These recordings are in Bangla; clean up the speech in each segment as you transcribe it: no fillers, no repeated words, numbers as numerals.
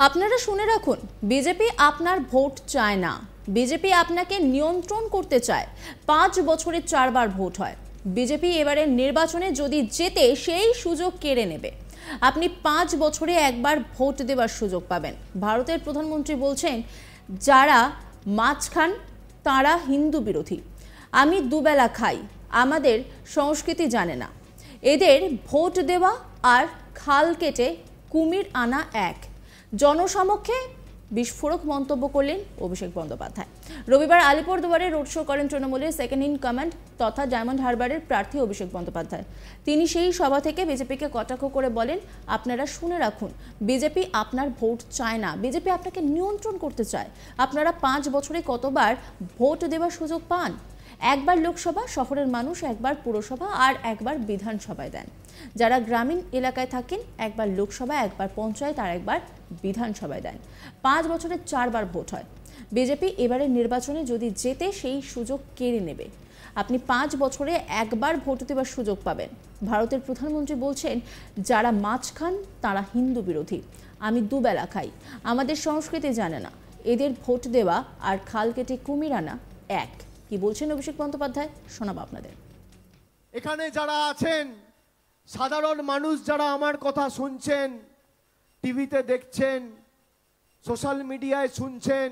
আপনারা শুনে রাখুন, বিজেপি আপনার ভোট চায় না, বিজেপি আপনাকে নিয়ন্ত্রণ করতে চায়। 5 বছরে 4 বার ভোট হয়। বিজেপি এবারের নির্বাচনে যদি জেতে সেই সুযোগ কেড়ে নেবে। আপনি 5 বছরে একবার ভোট দেওয়ার সুযোগ পাবেন। ভারতের প্রধানমন্ত্রী বলছেন, যারা মাছ খান তারা হিন্দু বিরোধী। আমি দুবেলা খাই, আমাদের সংস্কৃতি জানে না। এদের ভোট দেওয়া আর খাল কেটে কুমির আনা এক। জনসমক্ষে বিস্ফোরক মন্তব্য করলেন অভিষেক বন্দ্যোপাধ্যায়। রবিবার আলিপুরদুয়ারে রোড শো করেন তৃণমূলের সেকেন্ড ইন কমান্ড তথা ডায়মন্ড হারবারের প্রার্থী অভিষেক বন্দ্যোপাধ্যায়। তিনি সেই সভা থেকে বিজেপিকে কটাক্ষ করে বলেন, আপনারা শুনে রাখুন, বিজেপি আপনার ভোট চায় না, বিজেপি আপনাকে নিয়ন্ত্রণ করতে চায়। আপনারা 5 বছরে কতবার ভোট দেওয়ার সুযোগ পান? একবার লোকসভা, শহরের মানুষ একবার পুরসভা আর একবার বিধানসভায় দেন। যারা গ্রামীণ এলাকায় থাকেন একবার লোকসভা, একবার পঞ্চায়েত আর একবার বিধানসভায় দেন। 5 বছরে 4 বার ভোট হয়। বিজেপি এবারের নির্বাচনে যদি জেতে সেই সুযোগ কেড়ে নেবে। আপনি 5 বছরে একবার ভোট দেওয়ার সুযোগ পাবেন। ভারতের প্রধানমন্ত্রী বলছেন, যারা মাছ খান তারা হিন্দু বিরোধী। আমি দুবেলা খাই, আমাদের সংস্কৃতি জানে না। এদের ভোট দেওয়া আর খাল কেটে কুমির আনা এক। কি বলছেন অভিষেক বন্দ্যোপাধ্যায়, শোনাবো আপনাদের। এখানে যারা আছেন সাধারণ মানুষ, যারা আমার কথা শুনছেন, টিভিতে দেখছেন, সোশ্যাল মিডিয়ায় শুনছেন,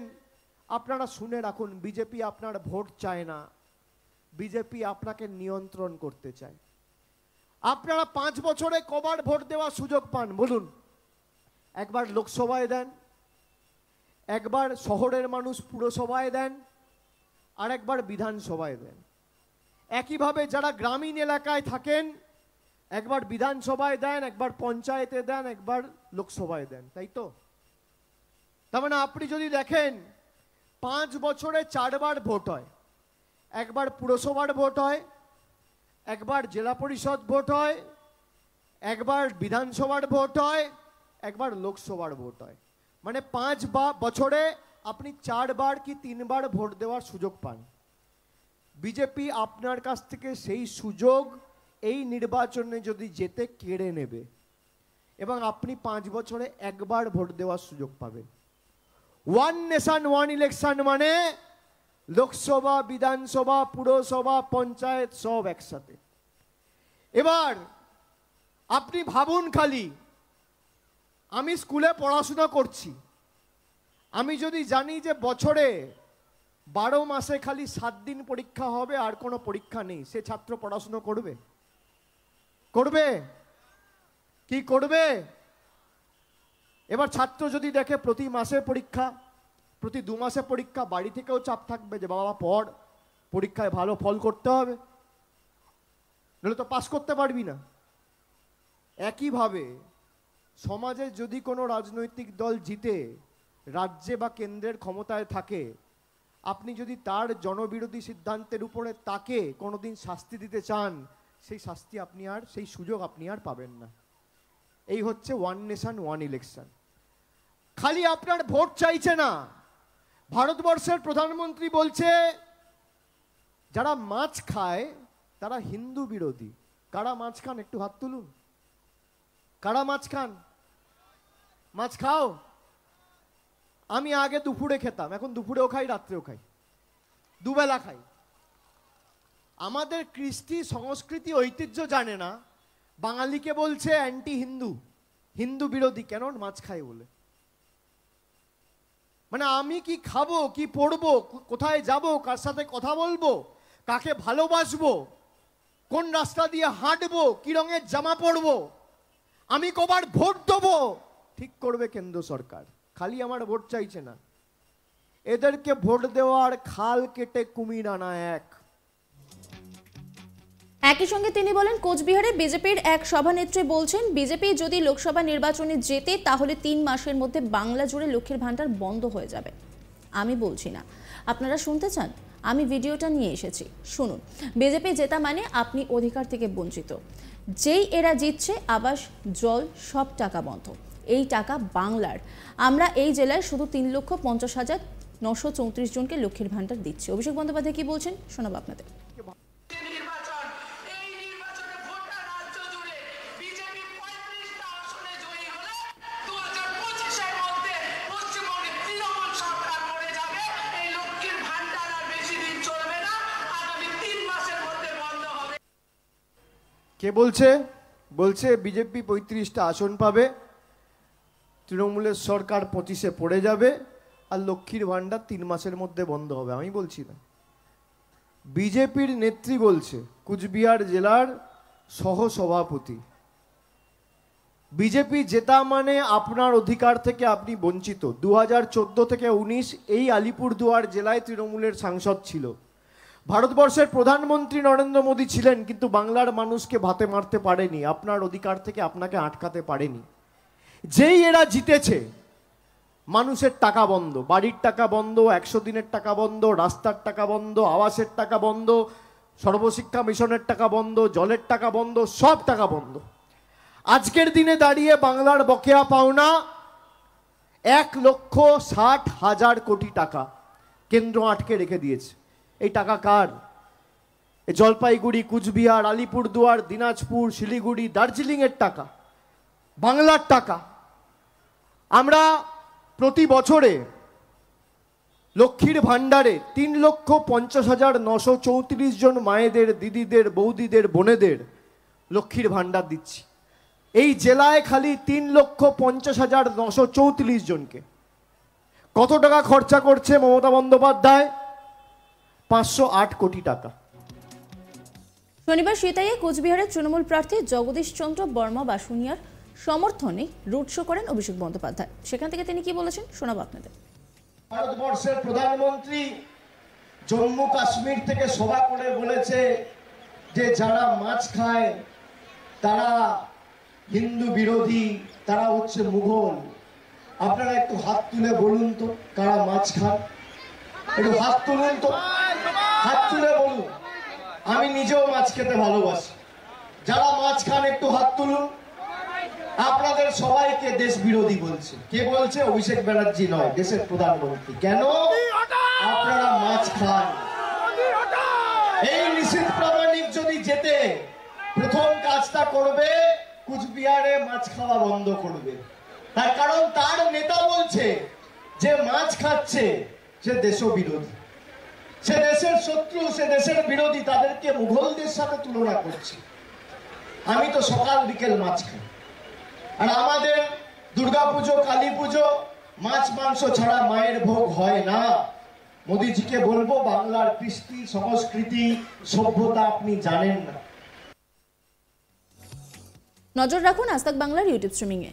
আপনারা শুনে রাখুন, বিজেপি আপনার ভোট চায় না, বিজেপি আপনাকে নিয়ন্ত্রণ করতে চায়। আপনারা 5 বছরে কবার ভোট দেওয়ার সুযোগ পান বলুন? একবার লোকসভায় দেন, একবার শহরের মানুষ পুরসভায় দেন, আর একবার বিধানসভায় দেন। একইভাবে যারা গ্রামীণ এলাকায় থাকেন একবার বিধানসভায় দেন, একবার পঞ্চায়েতে দেন, একবার লোকসভায় দেন, তাই তো? তার মানে আপনি যদি দেখেন 5 বছরে 4 বার ভোট হয়। একবার পুরসভার ভোট হয়, একবার জেলা পরিষদ ভোট হয়, একবার বিধানসভার ভোট হয়, একবার লোকসভার ভোট হয়। মানে 5 বছরে আপনি 4 বার কি 3 বার ভোট দেওয়ার সুযোগ পান। বিজেপি আপনার কাছ থেকে সেই সুযোগ এই নির্বাচনে যদি জেতে কেড়ে নেবে এবং আপনি 5 বছরে একবার ভোট দেওয়ার সুযোগ পাবেন। ওয়ান নেশন ওয়ান ইলেকশন মানে লোকসভা, বিধানসভা, পুরসভা, পঞ্চায়েত সব একসাথে। এবার আপনি ভাবুন, খালি আমি স্কুলে পড়াশোনা করছি, আমি যদি জানি যে বছরে 12 মাসে খালি 7 দিন পরীক্ষা হবে আর কোনো পরীক্ষা নেই, সে ছাত্র পড়াশোনা করবে? করবে কি করবে? এবার ছাত্র যদি দেখে প্রতি মাসে পরীক্ষা, প্রতি 2 মাসে পরীক্ষা, বাড়ি থেকেও চাপ থাকবে যে বাবা পড়, পরীক্ষায় ভালো ফল করতে হবে, নাহলে তো পাস করতে পারবি না। একইভাবে সমাজে যদি কোনো রাজনৈতিক দল জিতে রাজ্যে বা কেন্দ্রের ক্ষমতায় থাকে, আপনি যদি তার জনবিরোধী সিদ্ধান্তের উপরে তাকে কোনোদিন শাস্তি দিতে চান, সেই শাস্তি আপনি আর, সেই সুযোগ আপনি আর পাবেন না। এই হচ্ছে ওয়ান নেশন ওয়ান ইলেকশন। খালি আপনার ভোট চাইছে না, ভারতবর্ষের প্রধানমন্ত্রী বলছে যারা মাছ খায় তারা হিন্দু বিরোধী। কারা মাছ খান একটু হাত তুলুন। কারা মাছ খান? মাছ খাও? আমি আগে দুপুরে খেতাম, এখন দুপুরেও খাই, রাত্রেও খাই, দুবেলা খাই। আমাদের কৃষ্টি সংস্কৃতি ঐতিহ্য জানে না, বাঙালিকে বলছে অ্যান্টি হিন্দু, হিন্দু বিরোধী। কেন? মাছ খায় বলে। মানে আমি কি খাবো, কি পড়বো, কোথায় যাব, কার সাথে কথা বলবো, কাকে ভালোবাসবো, কোন রাস্তা দিয়ে হাঁটবো, কি রঙের জামা পরবো, আমি কবার ভোট দেবো, ঠিক করবে কেন্দ্র সরকার। খালি আমার ভোট চাইছে না, এদেরকে ভোট দেওয়ার খাল কেটে কুমির আনা এক। একই সঙ্গে তিনি বলেন, কোচবিহারে বিজেপির এক সভানেত্রী বলছেন, বিজেপি যদি লোকসভা নির্বাচনে জেতে তাহলে 3 মাসের মধ্যে বাংলা জুড়ে লক্ষ্মীর ভান্ডার বন্ধ হয়ে যাবে। আমি বলছি না, আপনারা শুনতে চান? আমি ভিডিওটা নিয়ে এসেছি, শুনুন। বিজেপি জেতা মানে আপনি অধিকার থেকে বঞ্চিত। যেই এরা জিতছে, আবাস, জল সব টাকা বন্ধ। এই টাকা বাংলার। আমরা এই জেলায় শুধু 3,50,934 জনকে লক্ষ্মীর ভান্ডার দিচ্ছি। অভিষেক বন্দ্যোপাধ্যায় কি বলছেন শোনাবো আপনাদের। কে বলছে? বলছে বিজেপি 35টা আসন পাবে, তৃণমূলের সরকার 25-এ পড়ে যাবে, আর লক্ষ্মীর ভাণ্ডার 3 মাসের মধ্যে বন্ধ হবে। আমি বলছি না, বিজেপির নেত্রী বলছে, কুচবিহার জেলার সহসভাপতি। বিজেপি জেতা মানে আপনার অধিকার থেকে আপনি বঞ্চিত। 2014 থেকে 19 এই আলিপুরদুয়ার জেলায় তৃণমূলের সাংসদ ছিল। ভারতবর্ষের প্রধানমন্ত্রী নরেন্দ্র মোদী ছিলেন, কিন্তু বাংলার মানুষকে ভাতে মারতে পারেনি, আপনার অধিকার থেকে আপনাকে আটকাতে পারেনি। যেই এরা জিতেছে, মানুষের টাকা বন্ধ, বাড়ির টাকা বন্ধ, 100 দিনের টাকা বন্ধ, রাস্তার টাকা বন্ধ, আবাসের টাকা বন্ধ, সর্বশিক্ষা মিশনের টাকা বন্ধ, জলের টাকা বন্ধ, সব টাকা বন্ধ। আজকের দিনে দাঁড়িয়ে বাংলার বকেয়া পাওনা 1,60,000 কোটি টাকা কেন্দ্র আটকে রেখে দিয়েছে। এই টাকা কার? জলপাইগুড়ি, কুচবিহার, আলিপুরদুয়ার, দিনাজপুর, শিলিগুড়ি, দার্জিলিং এর টাকা, বাংলার টাকা। আমরা প্রতি বছরে লক্ষ্মীর ভাণ্ডারে 3,50,934 জন মায়েদের, দিদিদের, বৌদিদের, বোনেদের লক্ষ্মীর ভাণ্ডার দিচ্ছি। এই জেলায় খালি 3,50,934 জনকে। কত টাকা খরচা করছে মমতা বন্দ্যোপাধ্যায়? 508 কোটি টাকা। শনিবার সিতাইয়ে কোচবিহারের তৃণমূল প্রার্থী জগদীশ চন্দ্র বর্মা বাসুনিয়ার সমর্থনে রোড শো করেন অভিষেক বন্দ্যোপাধ্যায়। সেখান থেকে তিনি কি বলেছেন শোনাবো আপনাদের। ভারতবর্ষের প্রধানমন্ত্রী জম্মু কাশ্মীর থেকে সভা করে বলেছে যে যারা মাছ খায় তারা হিন্দু বিরোধী, তারা হচ্ছে মুঘল। আপনারা একটু হাত তুলে বলুন তো কারা মাছ খান? একটু হাত তুলুন তো, হাত তুলে বলুন। আমি নিজেও মাছ খেতে ভালোবাসি। যারা মাছ খান একটু হাত তুলুন। আপনাদের সবাইকে দেশ বিরোধী বলছে। কে বলছে? অভিষেক ব্যানার্জি নয়, দেশের প্রধানমন্ত্রী। কেন? আপনারা মাছ খান। এই নিশীথ প্রামাণিক যদি যেতে, প্রথম কাজটা করবে কুচবিহারে মাছ খাওয়া বন্ধ করবে। তার কারণ তার নেতা বলছে যে মাছ খাচ্ছে সে দেশবিরোধী, সে দেশের শত্রু, সে দেশের বিরোধী। তাদেরকে মুঘলদের সাথে তুলনা করছে। আমি তো সকাল বিকেল মাছ খাই। আর আমাদের দুর্গাপুজো, কালী পুজো মাছ মাংস ছাড়া মায়ের ভোগ হয় না। মোদিজিকে বলবো, বাংলার কৃষ্টি, সংস্কৃতি, সভ্যতা আপনি জানেন না। নজর রাখুন আজ তাক বাংলার ইউটিউব স্ট্রিমিংয়ে।